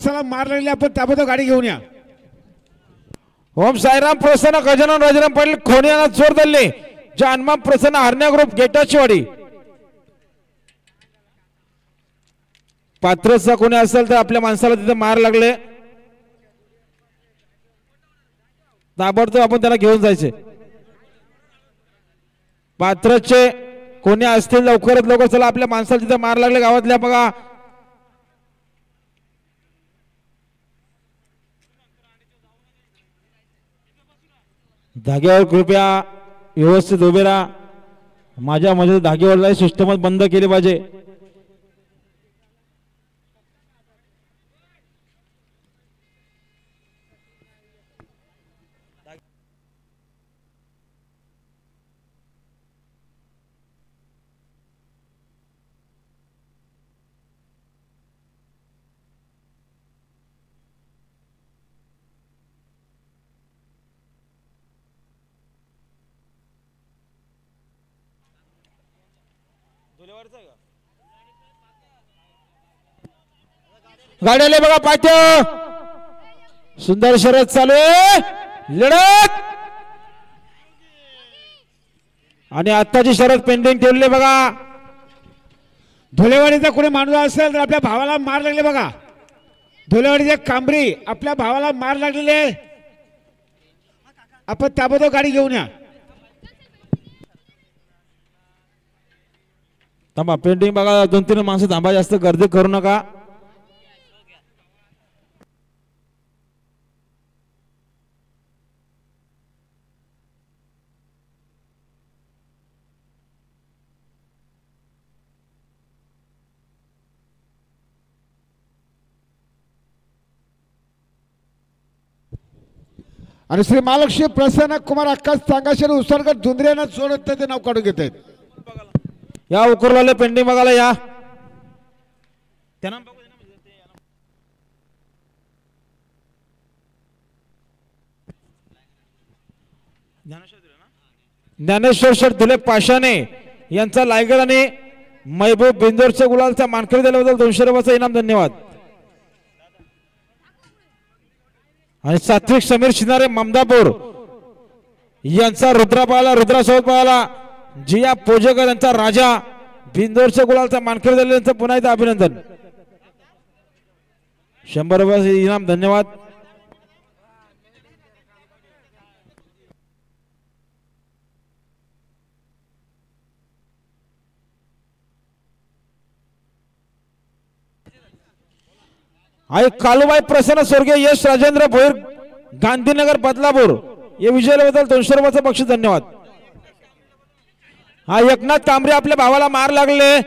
माणसाला मार लागले आपण त्याबद्दल गाडी घेऊन या. ओम साईराम प्रसन्न गजानन राजाराम पाटील खोनियाना चोर दल्ले जानमाम प्रसन्न हरण्या ग्रुप गेटाचीवाडी. पात्रचा कोणी असेल तर आपल्या माणसाला तिथे मार लागले ताबडतोब आपण त्याला घेऊन जायचे. पात्रचे कोणी असतील लवकरात लवकर चला आपल्या माणसाला तिथे मार लागले गावातल्या बघा. धाग्यावर कृपया व्यवस्थित उभे राहा. माझ्या मध्ये धाग्यावर सिस्टमच बंद केली पाहिजे. गाडी आले बघा पाठ्य. सुंदर शर्यत चालू आहे लढत आणि आत्ताची शर्यत पेंडिंग ठेवली बघा. धुलेवाडीचा कोणी माणूस असेल तर आपल्या भावाला मार लागले बघा. धुलेवाडीचे कांबरी आपल्या भावाला मार लागलेले आपण त्याबद्दल गाडी घेऊन या. थांबा पेंडिंग बघा 2-3 माणसं थांबा जास्त गर्दी करू नका. आणि श्री महालक्ष्मी प्रसन्न कुमार अक्कास सांगाशेर उसरगड झुंद्रेनं सोडत ते नाव काढून घेत आहेत. या उकरवाले पेंडिंग बघायला या. ज्ञानेश्वर शेठ धुले पाशाने यांचा लायगड आणि महबूब बिंदोरच्या गुलालचा मानकरी दिल्याबद्दल 200 रुपयाचा इनाम धन्यवाद. आणि सात्विक समीर शिनारे ममदापूर यांचा रुद्रा पाहाला रुद्रासोबत पाहाला जिया पोजेकर यांचा राजा बिंदोरच्या गुलालचा मानकरी दिल्याचं पुन्हा एकदा अभिनंदन. 100 रुपयाचे इनाम धन्यवाद. आई कालूबाई प्रसन्न स्वर्गीय यश राजेंद्र भोईर गांधीनगर बदलापूर या विजयाबद्दल 200 रुपयाचं बक्षीस धन्यवाद. हा एकनाथ तांबरे आपल्या भावाला मार लागले